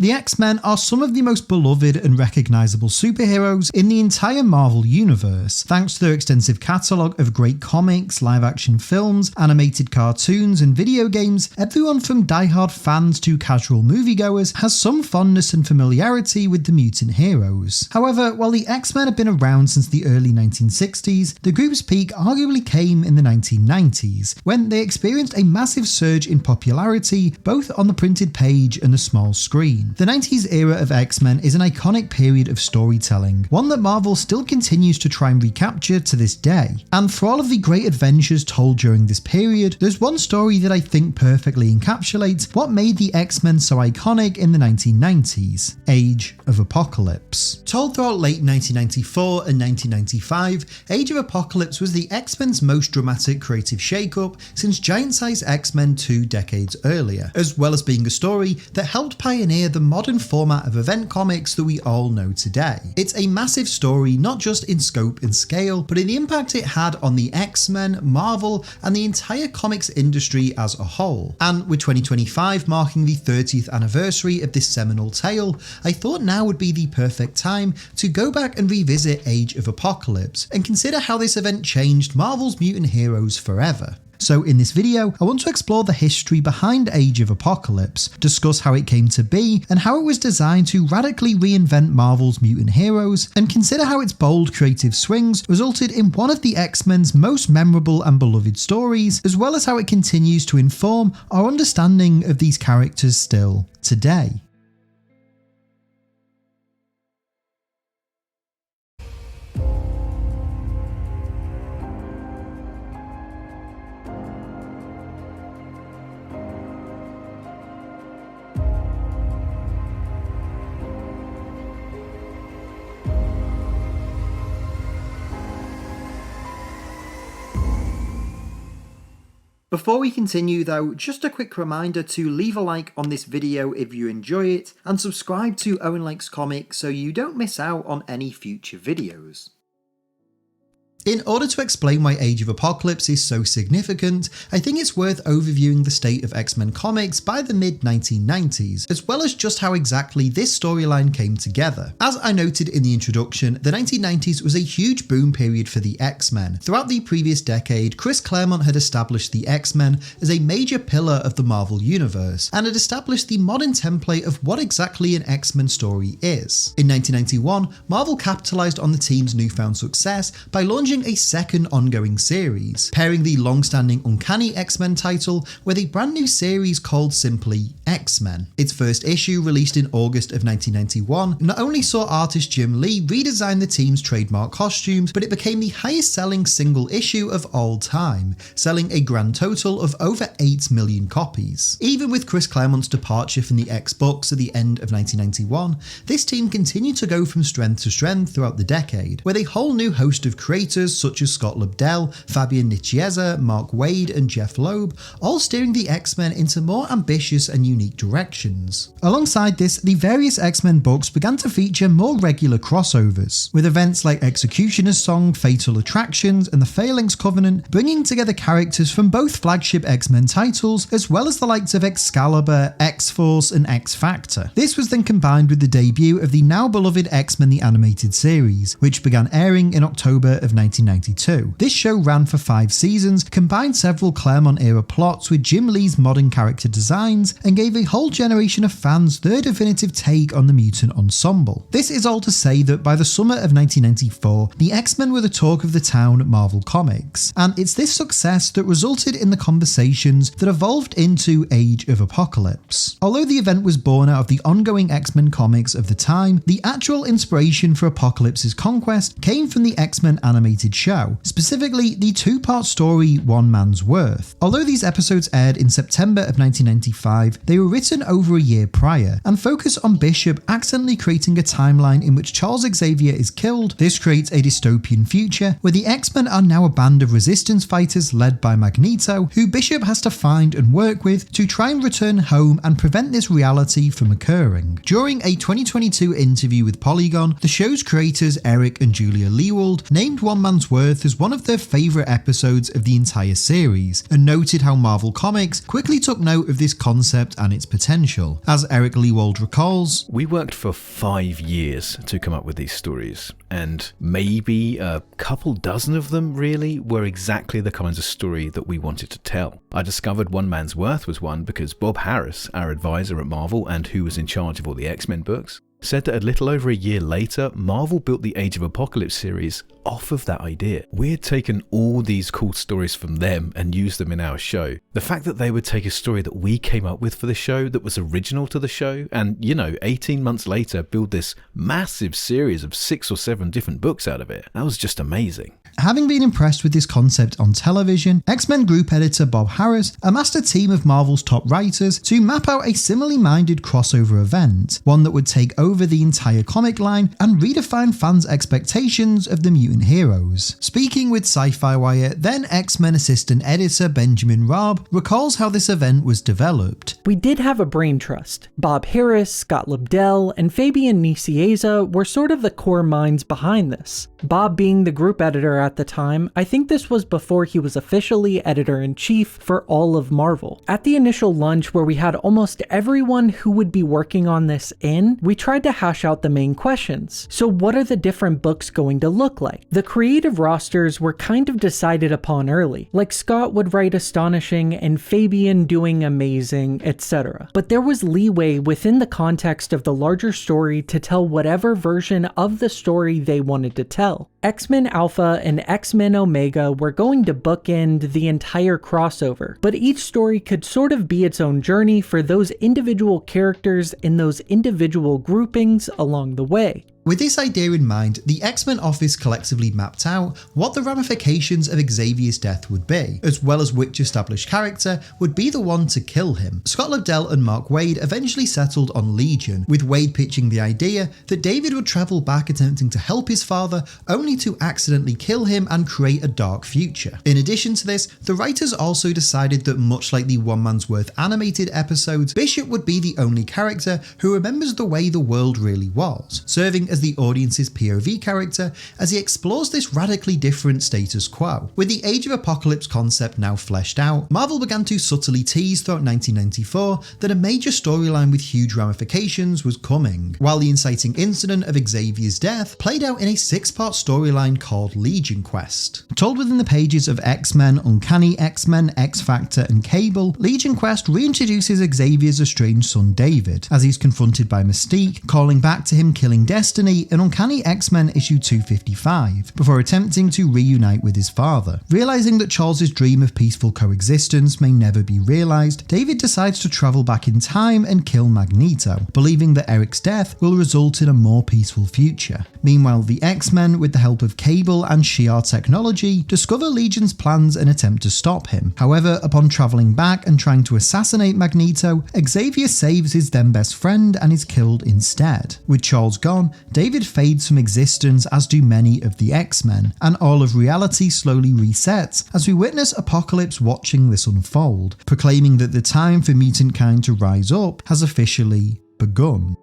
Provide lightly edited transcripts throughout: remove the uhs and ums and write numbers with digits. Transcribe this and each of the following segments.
The X-Men are some of the most beloved and recognisable superheroes in the entire Marvel universe, thanks to their extensive catalogue of great comics, live-action films, animated cartoons and video games. Everyone from die-hard fans to casual moviegoers has some fondness and familiarity with the mutant heroes. However, while the X-Men have been around since the early 1960s, the group's peak arguably came in the 1990s, when they experienced a massive surge in popularity both on the printed page and the small screen. The 90s era of X-Men is an iconic period of storytelling, one that Marvel still continues to try and recapture to this day. And for all of the great adventures told during this period, there's one story that I think perfectly encapsulates what made the X-Men so iconic in the 1990s: Age of Apocalypse. Told throughout late 1994 and 1995, Age of Apocalypse was the X-Men's most dramatic creative shakeup since Giant Size X-Men 2 decades earlier, as well as being a story that helped pioneer the modern format of event comics that we all know today. It's a massive story, not just in scope and scale, but in the impact it had on the X-Men, Marvel, and the entire comics industry as a whole. And with 2025 marking the 30th anniversary of this seminal tale, I thought now would be the perfect time to go back and revisit Age of Apocalypse and consider how this event changed Marvel's mutant heroes forever. So in this video, I want to explore the history behind Age of Apocalypse, discuss how it came to be, and how it was designed to radically reinvent Marvel's mutant heroes, and consider how its bold creative swings resulted in one of the X-Men's most memorable and beloved stories, as well as how it continues to inform our understanding of these characters still today. Before we continue though, just a quick reminder to leave a like on this video if you enjoy it, and subscribe to Owen Likes Comics so you don't miss out on any future videos. In order to explain why Age of Apocalypse is so significant, I think it's worth overviewing the state of X-Men comics by the mid-1990s, as well as just how exactly this storyline came together. As I noted in the introduction, the 1990s was a huge boom period for the X-Men. Throughout the previous decade, Chris Claremont had established the X-Men as a major pillar of the Marvel Universe, and had established the modern template of what exactly an X-Men story is. In 1991, Marvel capitalized on the team's newfound success by launching a second ongoing series, pairing the long-standing Uncanny X-Men title with a brand new series called simply X-Men. Its first issue, released in August of 1991, not only saw artist Jim Lee redesign the team's trademark costumes, but it became the highest selling single issue of all time, selling a grand total of over 8 million copies. Even with Chris Claremont's departure from the X-Books at the end of 1991, this team continued to go from strength to strength throughout the decade, with a whole new host of creators such as Scott Lobdell, Fabian Nicieza, Mark Waid and Jeff Loeb, all steering the X-Men into more ambitious and unique directions. Alongside this, the various X-Men books began to feature more regular crossovers, with events like Executioner's Song, Fatal Attractions and the Phalanx Covenant bringing together characters from both flagship X-Men titles, as well as the likes of Excalibur, X-Force and X-Factor. This was then combined with the debut of the now beloved X-Men the Animated Series, which began airing in October of 1992. This show ran for 5 seasons, combined several Claremont-era plots with Jim Lee's modern character designs, and gave a whole generation of fans their definitive take on the mutant ensemble. This is all to say that by the summer of 1994, the X-Men were the talk of the town at Marvel Comics, and it's this success that resulted in the conversations that evolved into Age of Apocalypse. Although the event was born out of the ongoing X-Men comics of the time, the actual inspiration for Apocalypse's conquest came from the X-Men animated show, specifically the 2-part story One Man's Worth. Although these episodes aired in September of 1995, they were written over a year prior, and focus on Bishop accidentally creating a timeline in which Charles Xavier is killed. This creates a dystopian future where the X-Men are now a band of resistance fighters led by Magneto, who Bishop has to find and work with to try and return home and prevent this reality from occurring. During a 2022 interview with Polygon, the show's creators Eric and Julia Leewald named One Man Man's Worth as one of their favourite episodes of the entire series, and noted how Marvel Comics quickly took note of this concept and its potential. As Eric Lewald recalls, "We worked for 5 years to come up with these stories, and maybe a couple dozen of them really were exactly the kinds of story that we wanted to tell. I discovered One Man's Worth was one because Bob Harris, our advisor at Marvel and who was in charge of all the X-Men books, said that a little over a year later, Marvel built the Age of Apocalypse series off of that idea. We had taken all these cool stories from them and used them in our show. The fact that they would take a story that we came up with for the show that was original to the show and, 18 months later build this massive series of 6 or 7 different books out of it, that was just amazing." Having been impressed with this concept on television, X-Men group editor Bob Harris amassed a team of Marvel's top writers to map out a similarly minded crossover event, one that would take over the entire comic line and redefine fans' expectations of the mutant heroes. Speaking with Sci-Fi Wire, then X-Men assistant editor Benjamin Raab recalls how this event was developed. "We did have a brain trust. Bob Harris, Scott Lobdell, and Fabian Nicieza were sort of the core minds behind this. Bob being the group editor at the time, I think this was before he was officially editor-in-chief for all of Marvel. At the initial lunch where we had almost everyone who would be working on this in, we tried to hash out the main questions. So what are the different books going to look like? The creative rosters were kind of decided upon early, like Scott would write astonishing and Fabian doing amazing, etc. But there was leeway within the context of the larger story to tell whatever version of the story they wanted to tell. X-Men Alpha and X-Men Omega were going to bookend the entire crossover, but each story could sort of be its own journey for those individual characters in those individual groupings along the way. With this idea in mind, the X-Men office collectively mapped out what the ramifications of Xavier's death would be, as well as which established character would be the one to kill him. Scott Lobdell and Mark Waid eventually settled on Legion, with Waid pitching the idea that David would travel back attempting to help his father, only to accidentally kill him and create a dark future. In addition to this, the writers also decided that much like the One Man's Worth animated episodes, Bishop would be the only character who remembers the way the world really was, serving as the audience's POV character as he explores this radically different status quo. With the Age of Apocalypse concept now fleshed out, Marvel began to subtly tease throughout 1994 that a major storyline with huge ramifications was coming, while the inciting incident of Xavier's death played out in a 6-part storyline called Legion Quest. Told within the pages of X-Men, Uncanny X-Men, X-Factor and Cable, Legion Quest reintroduces Xavier's estranged son David, as he's confronted by Mystique, calling back to him killing Destiny in Uncanny X-Men issue 255, before attempting to reunite with his father. Realising that Charles's dream of peaceful coexistence may never be realised, David decides to travel back in time and kill Magneto, believing that Eric's death will result in a more peaceful future. Meanwhile, the X-Men, with the help of Cable and Shi'ar technology, discover Legion's plans and attempt to stop him. However, upon travelling back and trying to assassinate Magneto, Xavier saves his then best friend and is killed instead. With Charles gone, David fades from existence, as do many of the X-Men, and all of reality slowly resets as we witness Apocalypse watching this unfold, proclaiming that the time for mutant kind to rise up has officially begun.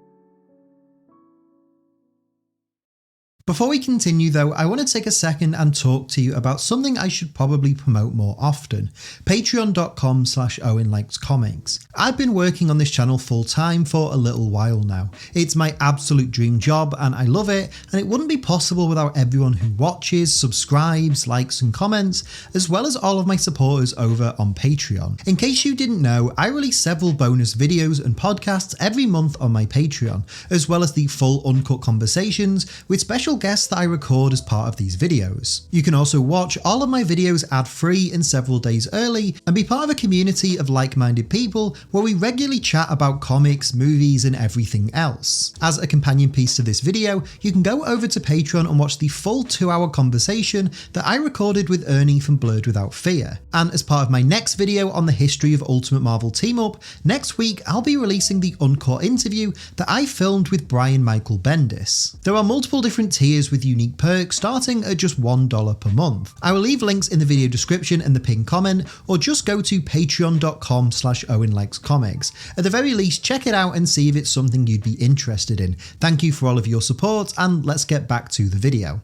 Before we continue though, I want to take a second and talk to you about something I should probably promote more often, patreon.com/Owen Likes Comics. I've been working on this channel full time for a little while now. It's my absolute dream job and I love it, and it wouldn't be possible without everyone who watches, subscribes, likes and comments, as well as all of my supporters over on Patreon. In case you didn't know, I release several bonus videos and podcasts every month on my Patreon, as well as the full uncut conversations with special guests that I record as part of these videos. You can also watch all of my videos ad-free and several days early, and be part of a community of like-minded people where we regularly chat about comics, movies and everything else. As a companion piece to this video, you can go over to Patreon and watch the full 2-hour conversation that I recorded with Ernie from BlerdWithoutFear. And as part of my next video on the history of Ultimate Marvel Team Up, next week I'll be releasing the uncut interview that I filmed with Brian Michael Bendis. There are multiple different tiers with unique perks starting at just $1 per month. I will leave links in the video description and the pinned comment, or just go to patreon.com/Owen Likes Comics. At the very least, check it out and see if it's something you'd be interested in. Thank you for all of your support, and let's get back to the video.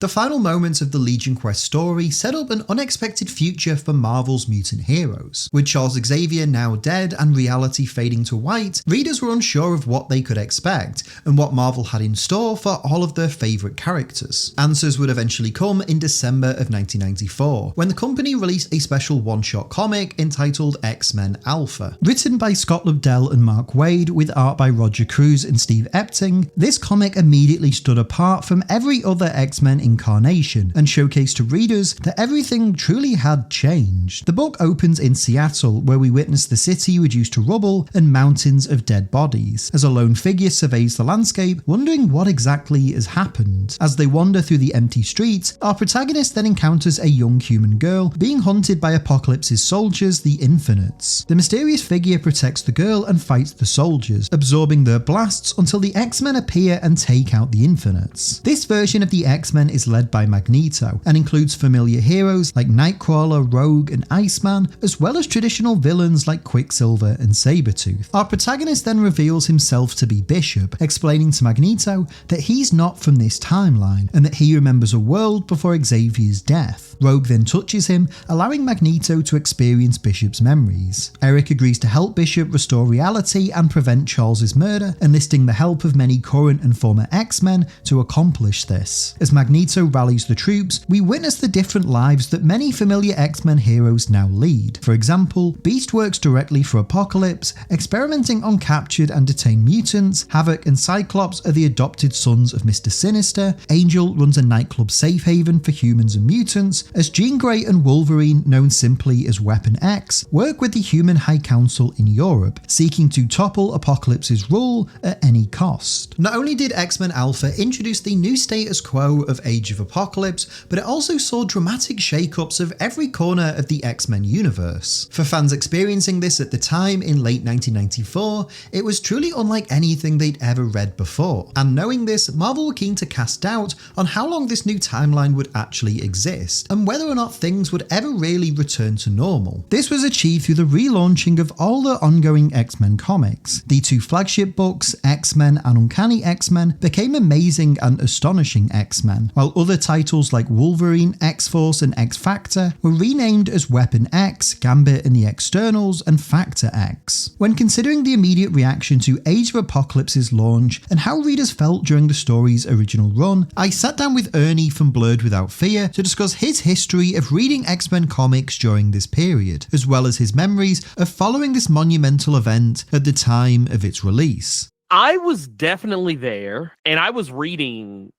The final moments of the Legion Quest story set up an unexpected future for Marvel's mutant heroes. With Charles Xavier now dead and reality fading to white, readers were unsure of what they could expect and what Marvel had in store for all of their favourite characters. Answers would eventually come in December of 1994, when the company released a special one-shot comic entitled X-Men Alpha. Written by Scott Lobdell and Mark Waid, with art by Roger Cruz and Steve Epting, this comic immediately stood apart from every other X-Men incarnation and showcased to readers that everything truly had changed. The book opens in Seattle, where we witness the city reduced to rubble and mountains of dead bodies, as a lone figure surveys the landscape, wondering what exactly has happened. As they wander through the empty streets, our protagonist then encounters a young human girl being hunted by Apocalypse's soldiers, the Infinites. The mysterious figure protects the girl and fights the soldiers, absorbing their blasts until the X-Men appear and take out the Infinites. This version of the X-Men is led by Magneto and includes familiar heroes like Nightcrawler, Rogue and Iceman, as well as traditional villains like Quicksilver and Sabretooth. Our protagonist then reveals himself to be Bishop, explaining to Magneto that he's not from this timeline and that he remembers a world before Xavier's death. Rogue then touches him, allowing Magneto to experience Bishop's memories. Eric agrees to help Bishop restore reality and prevent Charles's murder, enlisting the help of many current and former X-Men to accomplish this. As Magneto rallies the troops, we witness the different lives that many familiar X-Men heroes now lead. For example, Beast works directly for Apocalypse, experimenting on captured and detained mutants. Havoc and Cyclops are the adopted sons of Mr. Sinister. Angel runs a nightclub safe haven for humans and mutants, as Jean Grey and Wolverine, known simply as Weapon X, work with the Human High Council in Europe, seeking to topple Apocalypse's rule at any cost. Not only did X-Men Alpha introduce the new status quo of Age of Apocalypse, but it also saw dramatic shake-ups of every corner of the X-Men universe. For fans experiencing this at the time in late 1994, it was truly unlike anything they'd ever read before, and knowing this, Marvel were keen to cast doubt on how long this new timeline would actually exist, and whether or not things would ever really return to normal. This was achieved through the relaunching of all the ongoing X-Men comics. The two flagship books, X-Men and Uncanny X-Men, became Amazing and Astonishing X-Men, while other titles like Wolverine, X-Force and X-Factor were renamed as Weapon X, Gambit and the Externals, and Factor X. When considering the immediate reaction to Age of Apocalypse's launch and how readers felt during the story's original run, I sat down with Ernie from Blurred Without Fear to discuss his history of reading X-Men comics during this period, as well as his memories of following this monumental event at the time of its release. I was definitely there, and I was reading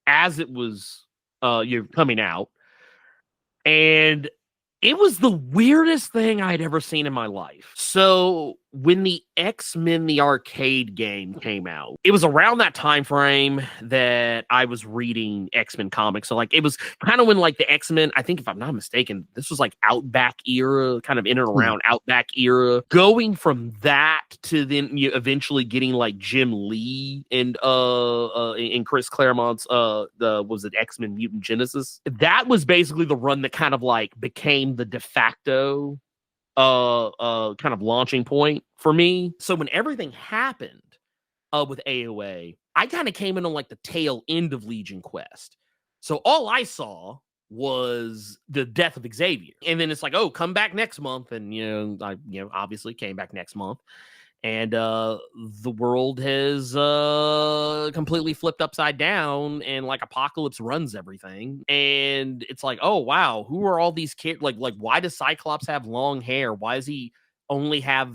as it was coming out, and it was the weirdest thing I'd ever seen in my life. So when the X-Men the arcade game came out, it was around that time frame that I was reading X-Men comics. So like it was kind of when like the X-Men, I think if I'm not mistaken, this was like Outback era, kind of in and around Outback era. Going from that to then eventually getting like Jim Lee and Chris Claremont's was it X-Men Mutant Genesis? That was basically the run that kind of like became the de facto kind of launching point for me. So when everything happened with AOA, I kind of came in on like the tail end of Legion Quest. So all I saw was the death of Xavier. And then it's like, oh, come back next month. And, I obviously came back next month. And the world has completely flipped upside down, and like Apocalypse runs everything. And it's like, oh wow, who are all these kids? Like why does Cyclops have long hair? Why does he only have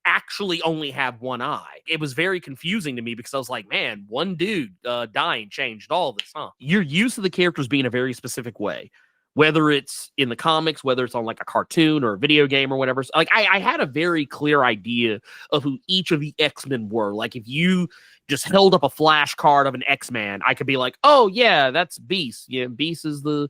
actually only have one eye? It was very confusing to me because I was like, man, one dude dying changed all this, huh? You're used to the characters being a very specific way. Whether it's in the comics, whether it's on like a cartoon or a video game or whatever. Like I had a very clear idea of who each of the X-Men were. Like if you just held up a flashcard of an X-Man, I could be like, oh yeah, that's Beast. Yeah, Beast is the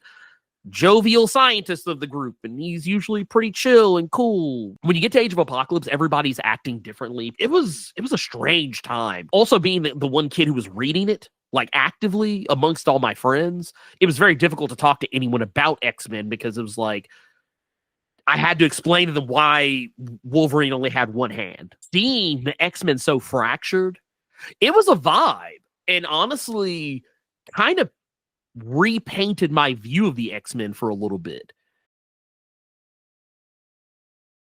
jovial scientist of the group, and he's usually pretty chill and cool. When you get to Age of Apocalypse, everybody's acting differently. It was a strange time. Also being the one kid who was reading it, like actively amongst all my friends, it was very difficult to talk to anyone about X-Men because it was like I had to explain to them why Wolverine only had one hand. Seeing the X-Men so fractured, it was a vibe. And honestly, kind of repainted my view of the X-Men for a little bit.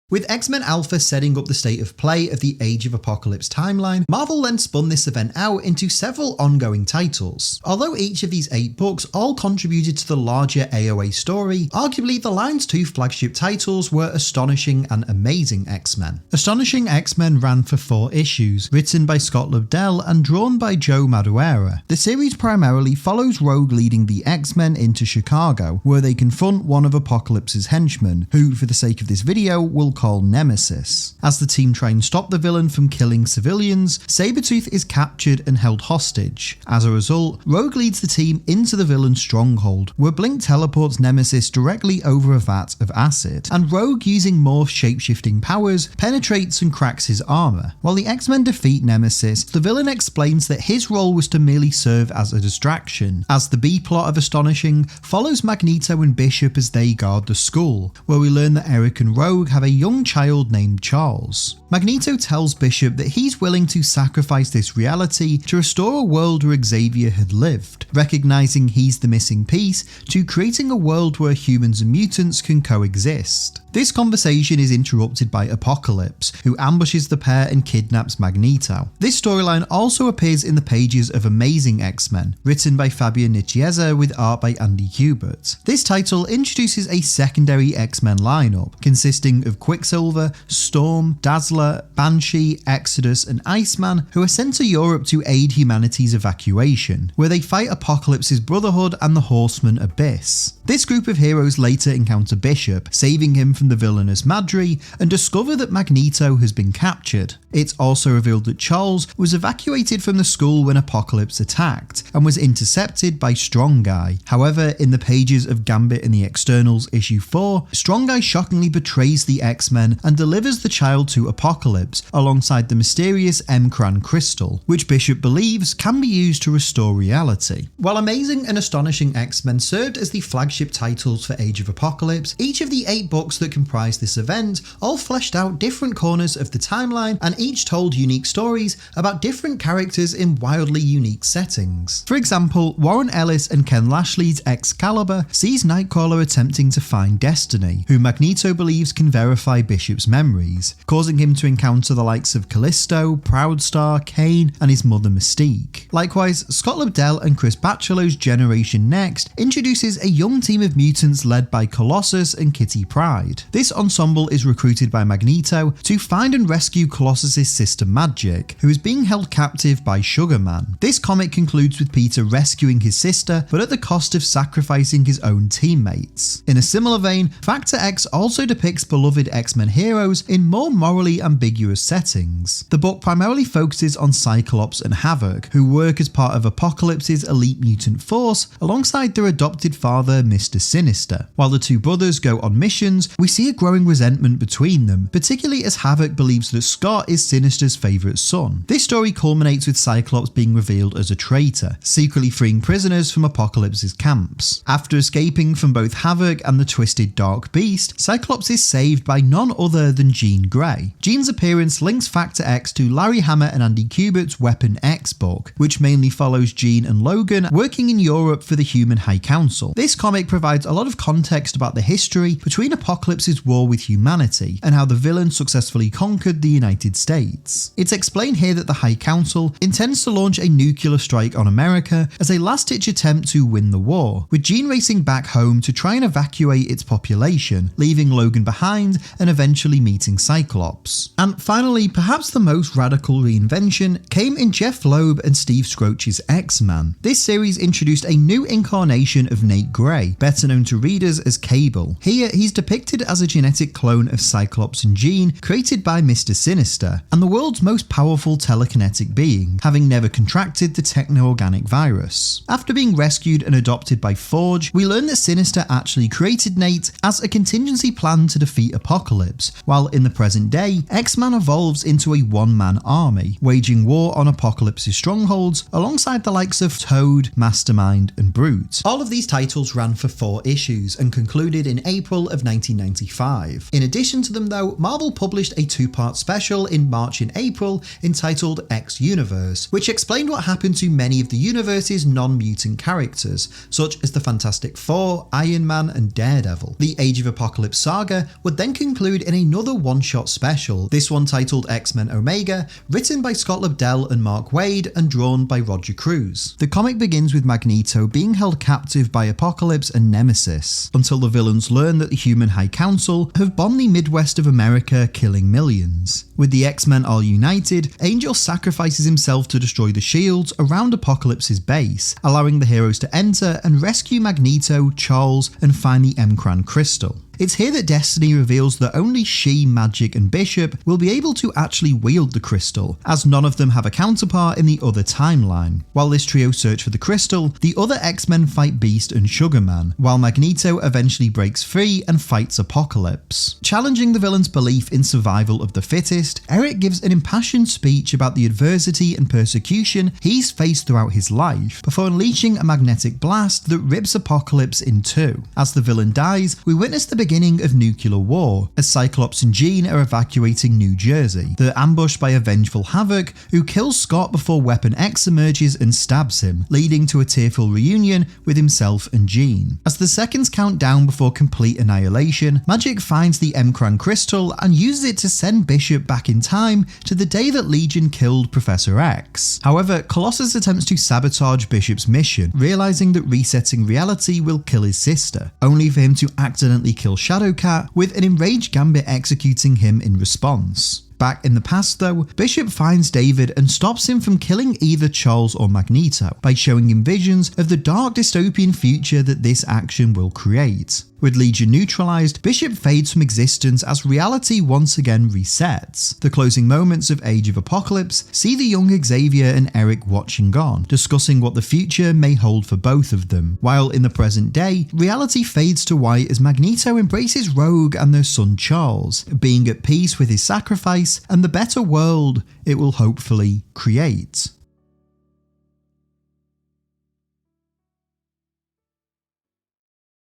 With X-Men Alpha setting up the state of play of the Age of Apocalypse timeline, Marvel then spun this event out into several ongoing titles. Although each of these 8 books all contributed to the larger AOA story, arguably the line's 2 flagship titles were Astonishing and Amazing X-Men. Astonishing X-Men ran for 4 issues, written by Scott Lobdell and drawn by Joe Madureira. The series primarily follows Rogue leading the X-Men into Chicago, where they confront one of Apocalypse's henchmen, who for the sake of this video will call Nemesis. As the team try and stop the villain from killing civilians, Sabretooth is captured and held hostage. As a result, Rogue leads the team into the villain's stronghold, where Blink teleports Nemesis directly over a vat of acid, and Rogue, using Morph's shape-shifting powers, penetrates and cracks his armor. While the X-Men defeat Nemesis, the villain explains that his role was to merely serve as a distraction, as the B-plot of Astonishing follows Magneto and Bishop as they guard the school, where we learn that Eric and Rogue have a young child named Charles. Magneto tells Bishop that he's willing to sacrifice this reality to restore a world where Xavier had lived, recognizing he's the missing piece to creating a world where humans and mutants can coexist. This conversation is interrupted by Apocalypse, who ambushes the pair and kidnaps Magneto. This storyline also appears in the pages of Amazing X-Men, written by Fabian Nicieza with art by Andy Kubert. This title introduces a secondary X-Men lineup, consisting of Quicksilver, Storm, Dazzler, Banshee, Exodus and Iceman, who are sent to Europe to aid humanity's evacuation, where they fight Apocalypse's Brotherhood and the Horseman Abyss. This group of heroes later encounter Bishop, saving him from the villainous Madri, and discover that Magneto has been captured. It's also revealed that Charles was evacuated from the school when Apocalypse attacked, and was intercepted by Strong Guy. However, in the pages of Gambit and the Externals issue 4, Strong Guy shockingly betrays the X-Men and delivers the child to Apocalypse alongside the mysterious M'Kraan crystal, which Bishop believes can be used to restore reality. While Amazing and Astonishing X-Men served as the flagship titles for Age of Apocalypse, each of the 8 books that comprise this event all fleshed out different corners of the timeline and each told unique stories about different characters in wildly unique settings. For example, Warren Ellis and Ken Lashley's Excalibur sees Nightcrawler attempting to find Destiny, who Magneto believes can verify Bishop's memories, causing him to encounter the likes of Callisto, Proudstar, Kane, and his mother Mystique. Likewise, Scott Lobdell and Chris Bachalo's Generation Next introduces a young team of mutants led by Colossus and Kitty Pryde. This ensemble is recruited by Magneto to find and rescue Colossus's sister Magic, who is being held captive by Sugar Man. This comic concludes with Peter rescuing his sister, but at the cost of sacrificing his own teammates. In a similar vein, Factor X also depicts beloved X-Men heroes in more morally ambiguous settings. The book primarily focuses on Cyclops and Havoc, who work as part of Apocalypse's elite mutant force alongside their adopted father, Mr. Sinister. While the two brothers go on missions, we see a growing resentment between them, particularly as Havoc believes that Scott is Sinister's favourite son. This story culminates with Cyclops being revealed as a traitor, secretly freeing prisoners from Apocalypse's camps. After escaping from both Havoc and the twisted Dark Beast, Cyclops is saved by none other than Jean Grey. Jean's appearance links Factor X to Larry Hama and Andy Kubert's Weapon X book, which mainly follows Jean and Logan working in Europe for the Human High Council. This comic provides a lot of context about the history between Apocalypse's war with humanity and how the villain successfully conquered the United States. It's explained here that the High Council intends to launch a nuclear strike on America as a last-ditch attempt to win the war, with Jean racing back home to try and evacuate its population, leaving Logan behind and eventually meeting Cyclops. And finally, perhaps the most radical reinvention came in Jeff Loeb and Steve Skroch's X-Man. This series introduced a new incarnation of Nate Gray, better known to readers as Cable. Here, he's depicted as a genetic clone of Cyclops and Jean, created by Mr. Sinister, and the world's most powerful telekinetic being, having never contracted the techno-organic virus. After being rescued and adopted by Forge, we learn that Sinister actually created Nate as a contingency plan to defeat Apocalypse, while in the present day, X-Man evolves into a one-man army, waging war on Apocalypse's strongholds alongside the likes of Toad, Mastermind, and Brute. All of these titles ran for 4 issues and concluded in April of 1995. In addition to them though, Marvel published a 2-part special in March and April entitled X-Universe, which explained what happened to many of the universe's non-mutant characters, such as the Fantastic Four, Iron Man, and Daredevil. The Age of Apocalypse saga would then conclude in another one-shot special, this one titled X-Men Omega, written by Scott Lobdell and Mark Waid and drawn by Roger Cruz. The comic begins with Magneto being held captive by Apocalypse and Nemesis, until the villains learn that the Human High Council have bombed the Midwest of America, killing millions. With the X-Men all united, Angel sacrifices himself to destroy the shields around Apocalypse's base, allowing the heroes to enter and rescue Magneto, Charles, and find the M'Kraan crystal. It's here that Destiny reveals that only she, Magik, and Bishop will be able to actually wield the crystal, as none of them have a counterpart in the other timeline. While this trio search for the crystal, the other X-Men fight Beast and Sugarman, while Magneto eventually breaks free and fights Apocalypse. Challenging the villain's belief in survival of the fittest, Eric gives an impassioned speech about the adversity and persecution he's faced throughout his life, before unleashing a magnetic blast that rips Apocalypse in two. As the villain dies, we witness the beginning of nuclear war, as Cyclops and Jean are evacuating New Jersey. They're ambushed by a vengeful Havoc, who kills Scott before Weapon X emerges and stabs him, leading to a tearful reunion with himself and Jean. As the seconds count down before complete annihilation, Magik finds the M'Kraan crystal and uses it to send Bishop back in time to the day that Legion killed Professor X. However, Colossus attempts to sabotage Bishop's mission, realizing that resetting reality will kill his sister, only for him to accidentally kill Shadowcat, with an enraged Gambit executing him in response. Back in the past though, Bishop finds David and stops him from killing either Charles or Magneto by showing him visions of the dark dystopian future that this action will create. With Legion neutralized, Bishop fades from existence as reality once again resets. The closing moments of Age of Apocalypse see the young Xavier and Eric watching on, discussing what the future may hold for both of them, while in the present day, reality fades to white as Magneto embraces Rogue and their son Charles, being at peace with his sacrifice and the better world it will hopefully create.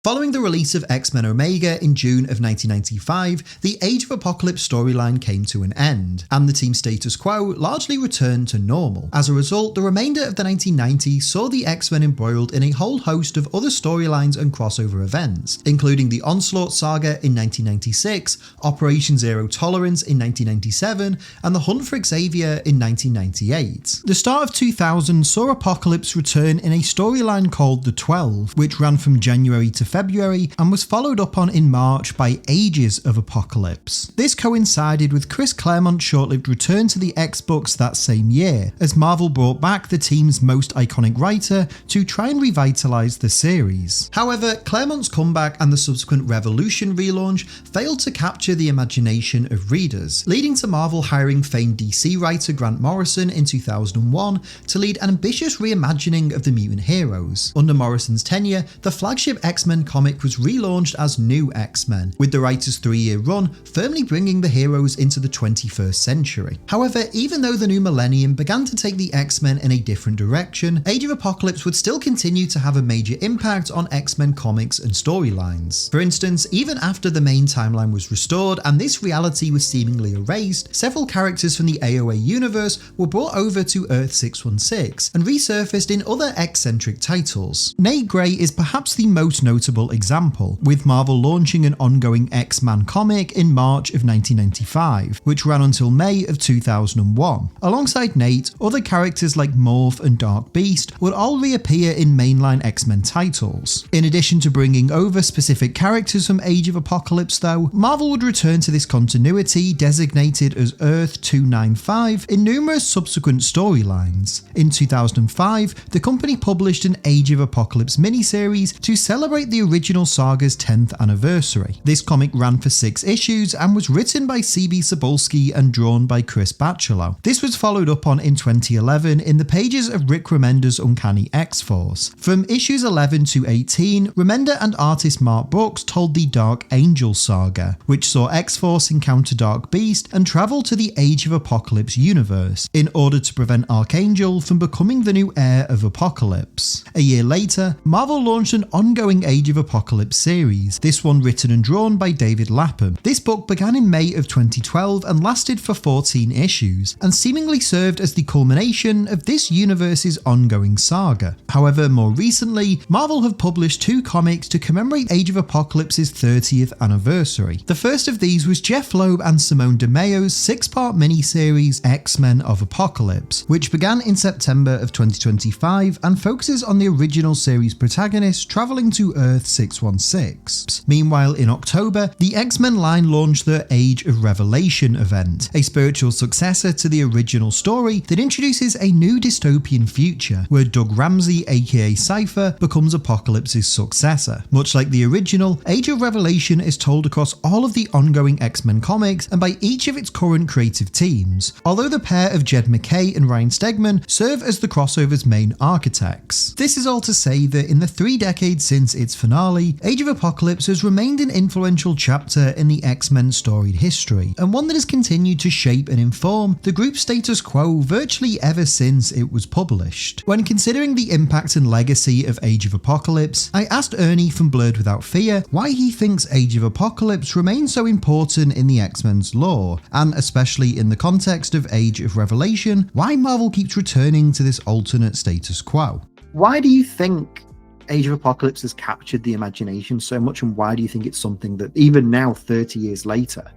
Following the release of X-Men Omega in June of 1995, the Age of Apocalypse storyline came to an end, and the team's status quo largely returned to normal. As a result, the remainder of the 1990s saw the X-Men embroiled in a whole host of other storylines and crossover events, including the Onslaught saga in 1996, Operation Zero Tolerance in 1997, and the Hunt for Xavier in 1998. The start of 2000 saw Apocalypse return in a storyline called The 12, which ran from January to February and was followed up on in March by Ages of Apocalypse. This coincided with Chris Claremont's short-lived return to the X-Books that same year, as Marvel brought back the team's most iconic writer to try and revitalise the series. However, Claremont's comeback and the subsequent Revolution relaunch failed to capture the imagination of readers, leading to Marvel hiring famed DC writer Grant Morrison in 2001 to lead an ambitious reimagining of the mutant heroes. Under Morrison's tenure, the flagship X-Men comic was relaunched as New X-Men, with the writer's 3-year run firmly bringing the heroes into the 21st century. However, even though the new millennium began to take the X-Men in a different direction, Age of Apocalypse would still continue to have a major impact on X-Men comics and storylines. For instance, even after the main timeline was restored and this reality was seemingly erased, several characters from the AOA universe were brought over to Earth 616 and resurfaced in other X-centric titles. Nate Gray is perhaps the most notable example, with Marvel launching an ongoing X-Man comic in March of 1995, which ran until May of 2001. Alongside Nate, other characters like Morph and Dark Beast would all reappear in mainline X-Men titles. In addition to bringing over specific characters from Age of Apocalypse though, Marvel would return to this continuity designated as Earth 295 in numerous subsequent storylines. In 2005, the company published an Age of Apocalypse miniseries to celebrate the the original saga's 10th anniversary. This comic ran for 6 issues and was written by C.B. Cebulski and drawn by Chris Bachalo. This was followed up on in 2011 in the pages of Rick Remender's Uncanny X-Force. From issues 11 to 18, Remender and artist Mark Brooks told the Dark Angel saga, which saw X-Force encounter Dark Beast and travel to the Age of Apocalypse universe in order to prevent Archangel from becoming the new heir of Apocalypse. A year later, Marvel launched an ongoing Age of Apocalypse series, this one written and drawn by David Lapham. This book began in May of 2012 and lasted for 14 issues, and seemingly served as the culmination of this universe's ongoing saga. However, more recently, Marvel have published 2 comics to commemorate Age of Apocalypse's 30th anniversary. The first of these was Jeff Loeb and Simone DeMeo's 6-part miniseries X-Men of Apocalypse, which began in September of 2025 and focuses on the original series protagonist travelling to Earth 616. Meanwhile, in October, the X-Men line launched the Age of Revelation event, a spiritual successor to the original story that introduces a new dystopian future where Doug Ramsey, aka Cypher, becomes Apocalypse's successor. Much like the original, Age of Revelation is told across all of the ongoing X-Men comics and by each of its current creative teams, although the pair of Jed MacKay and Ryan Stegman serve as the crossover's main architects. This is all to say that in the 3 decades since its finale, Age of Apocalypse has remained an influential chapter in the X-Men storied history, and one that has continued to shape and inform the group's status quo virtually ever since it was published. When considering the impact and legacy of Age of Apocalypse, I asked Ernie from Blurred Without Fear why he thinks Age of Apocalypse remains so important in the X-Men's lore, and especially in the context of Age of Revelation, why Marvel keeps returning to this alternate status quo. Why do you think Age of Apocalypse has captured the imagination so much, and why do you think it's something that even now, 30 years later,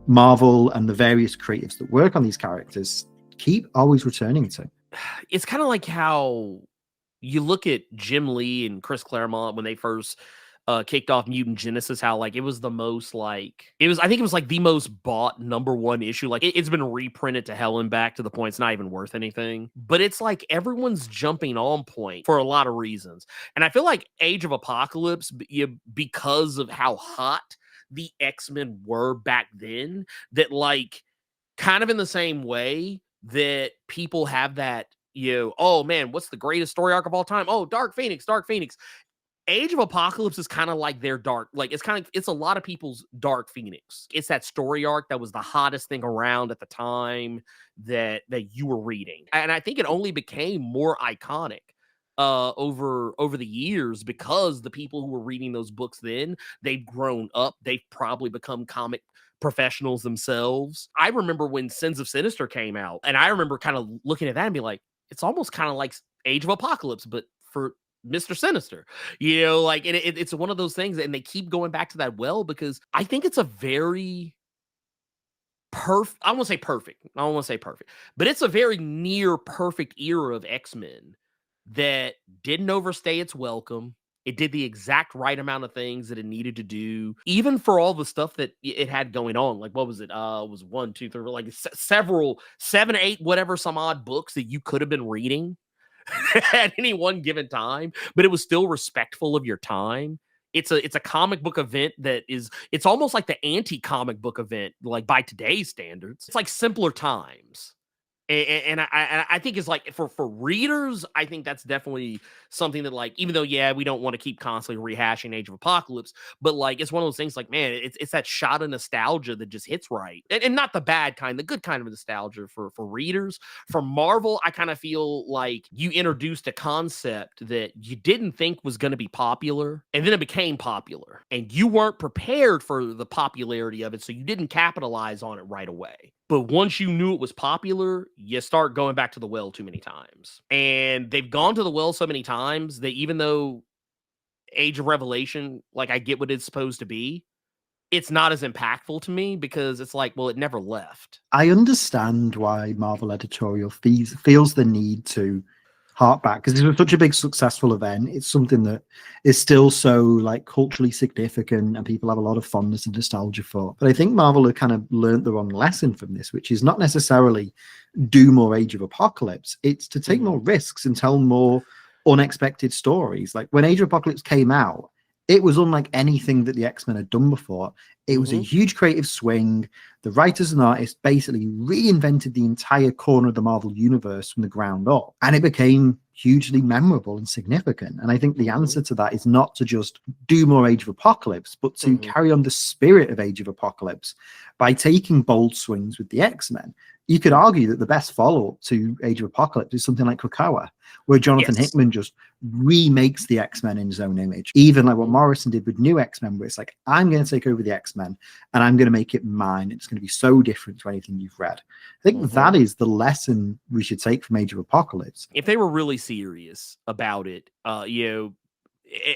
Marvel and the various creatives that work on these characters keep always returning to? It's kind of like how you look at Jim Lee and Chris Claremont when they first kicked off Mutant Genesis, how like it was the most like I think it was like the most bought #1 issue. Like it's been reprinted to hell and back to the point it's not even worth anything. But it's like everyone's jumping on point for a lot of reasons. And I feel like Age of Apocalypse, because of how hot the X-Men were back then, that like kind of in the same way that people have that, oh man, what's the greatest story arc of all time? Oh, Dark Phoenix. Age of Apocalypse is kind of like their dark, like it's a lot of people's Dark Phoenix. It's that story arc that was the hottest thing around at the time that you were reading. And I think it only became more iconic over the years because the people who were reading those books then, they've grown up. They've probably become comic professionals themselves. I remember when Sins of Sinister came out, and I remember kind of looking at that and be like, it's almost kind of like Age of Apocalypse, but for Mr. Sinister, like it's one of those things, and they keep going back to that well because I think it's a very I don't want to say perfect, but it's a very near perfect era of X-Men that didn't overstay its welcome. It did the exact right amount of things that it needed to do, even for all the stuff that it had going on. Like, what was it? It was 1, 2, 3, like several, 7, 8, whatever, some odd books that you could have been reading at any one given time, but it was still respectful of your time. It's a comic book event it's almost like the anti-comic book event, like by today's standards. It's like simpler times. And I think it's like for readers, I think that's definitely something that, like, even though, yeah, we don't want to keep constantly rehashing Age of Apocalypse, but like it's one of those things like, man, it's that shot of nostalgia that just hits right. And not the bad kind, the good kind of nostalgia for readers. For Marvel, I kind of feel like you introduced a concept that you didn't think was going to be popular, and then it became popular. And you weren't prepared for the popularity of it, so you didn't capitalize on it right away. But once you knew it was popular, you start going back to the well too many times. And they've gone to the well so many times that even though Age of Revelation, like, I get what it's supposed to be, it's not as impactful to me because it's like, well, it never left. I understand why Marvel editorial feels the need to hark back, because this was such a big successful event. It's something that is still so like culturally significant and people have a lot of fondness and nostalgia for. But I think Marvel have kind of learned the wrong lesson from this, which is not necessarily do more Age of Apocalypse. It's to take more risks and tell more unexpected stories. Like when Age of Apocalypse came out, It was unlike anything that the X-Men had done before. It was a huge creative swing. The writers and artists basically reinvented the entire corner of the Marvel universe from the ground up, and it became hugely memorable and significant. And I think the answer to that is not to just do more Age of Apocalypse, but to carry on the spirit of Age of Apocalypse by taking bold swings with the X-Men. You could argue that the best follow-up to Age of Apocalypse is something like Krakoa, where Jonathan Hickman just remakes the X-Men in his own image. Even like what Morrison did with New X-Men, where it's like, I'm going to take over the X-Men and I'm going to make it mine. It's going to be so different to anything you've read. I think that is the lesson we should take from Age of Apocalypse. If they were really serious about it, you know,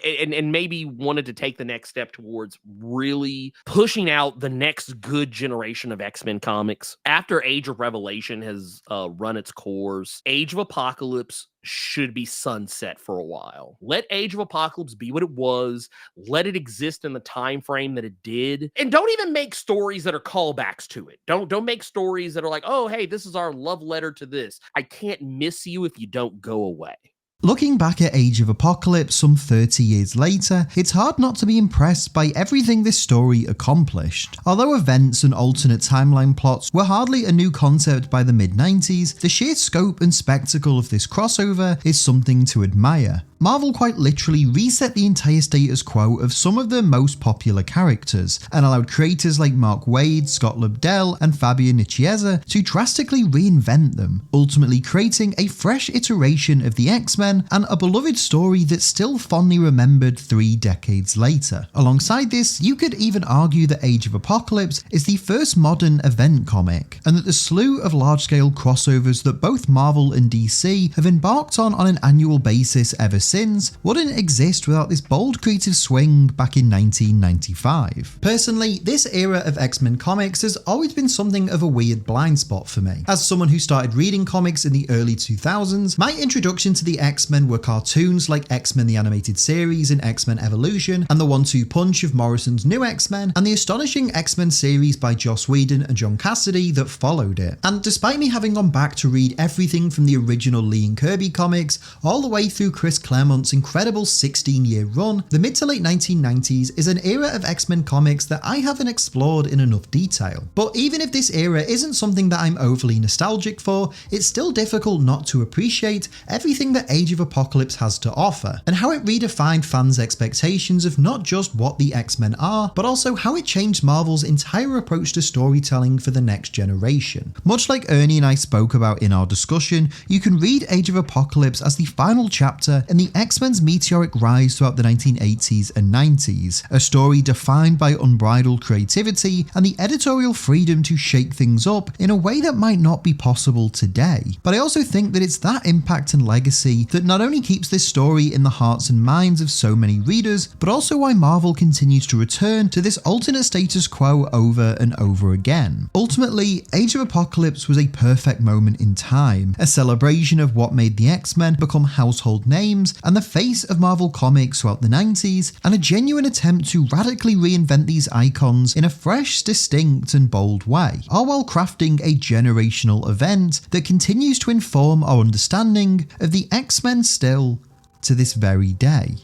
and maybe wanted to take the next step towards really pushing out the next good generation of X-Men comics. After Age of Revelation has run its course, Age of Apocalypse should be sunset for a while. Let Age of Apocalypse be what it was. Let it exist in the time frame that it did. And don't even make stories that are callbacks to it. Don't make stories that are like, oh, hey, this is our love letter to this. I can't miss you if you don't go away. Looking back at Age of Apocalypse some 30 years later, it's hard not to be impressed by everything this story accomplished. Although events and alternate timeline plots were hardly a new concept by the mid-90s, the sheer scope and spectacle of this crossover is something to admire. Marvel quite literally reset the entire status quo of some of their most popular characters, and allowed creators like Mark Waid, Scott Lobdell, and Fabian Nicieza to drastically reinvent them, ultimately creating a fresh iteration of the X-Men and a beloved story that's still fondly remembered 3 decades later. Alongside this, you could even argue that Age of Apocalypse is the first modern event comic, and that the slew of large-scale crossovers that both Marvel and DC have embarked on an annual basis ever since wouldn't exist without this bold creative swing back in 1995. Personally, this era of X-Men comics has always been something of a weird blind spot for me. As someone who started reading comics in the early 2000s, my introduction to the X-Men were cartoons like X-Men the Animated Series and X-Men Evolution, and the 1-2 punch of Morrison's New X-Men, and the astonishing X-Men series by Joss Whedon and John Cassaday that followed it. And despite me having gone back to read everything from the original Lee and Kirby comics all the way through Chris Claremont's incredible 16-year run, the mid to late 1990s is an era of X-Men comics that I haven't explored in enough detail. But even if this era isn't something that I'm overly nostalgic for, it's still difficult not to appreciate everything that Age of Apocalypse has to offer, and how it redefined fans' expectations of not just what the X-Men are, but also how it changed Marvel's entire approach to storytelling for the next generation. Much like Ernie and I spoke about in our discussion, you can read Age of Apocalypse as the final chapter in the X-Men's meteoric rise throughout the 1980s and 90s, a story defined by unbridled creativity and the editorial freedom to shake things up in a way that might not be possible today. But I also think that it's that impact and legacy that not only keeps this story in the hearts and minds of so many readers, but also why Marvel continues to return to this alternate status quo over and over again. Ultimately, Age of Apocalypse was a perfect moment in time, a celebration of what made the X-Men become household names and the face of Marvel Comics throughout the 90s, and a genuine attempt to radically reinvent these icons in a fresh, distinct and bold way, all while crafting a generational event that continues to inform our understanding of the X-Men still to this very day.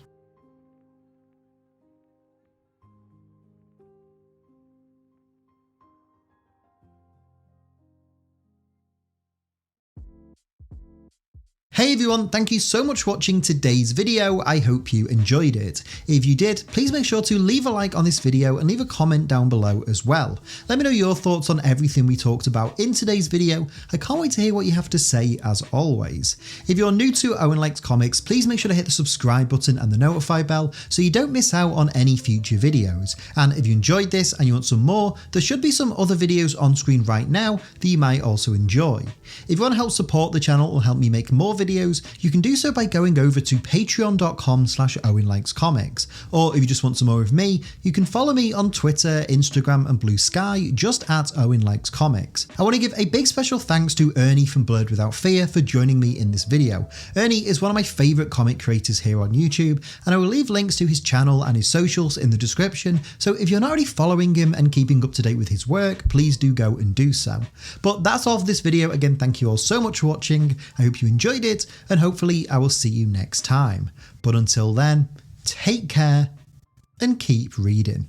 Hey everyone, thank you so much for watching today's video. I hope you enjoyed it. If you did, please make sure to leave a like on this video and leave a comment down below as well. Let me know your thoughts on everything we talked about in today's video. I can't wait to hear what you have to say as always. If you're new to Owen Likes Comics, please make sure to hit the subscribe button and the notify bell so you don't miss out on any future videos. And if you enjoyed this and you want some more, there should be some other videos on screen right now that you might also enjoy. If you want to help support the channel or help me make more videos, you can do so by going over to patreon.com/OwenLikesComics. Or if you just want some more of me, you can follow me on Twitter, Instagram and Blue Sky just at Owen Likes Comics. I want to give a big special thanks to Ernie from BlerdWithoutFear for joining me in this video. Ernie is one of my favourite comic creators here on YouTube, and I will leave links to his channel and his socials in the description, so if you're not already following him and keeping up to date with his work, please do go and do so. But that's all for this video. Again, thank you all so much for watching. I hope you enjoyed it, and hopefully I will see you next time. But until then, take care and keep reading.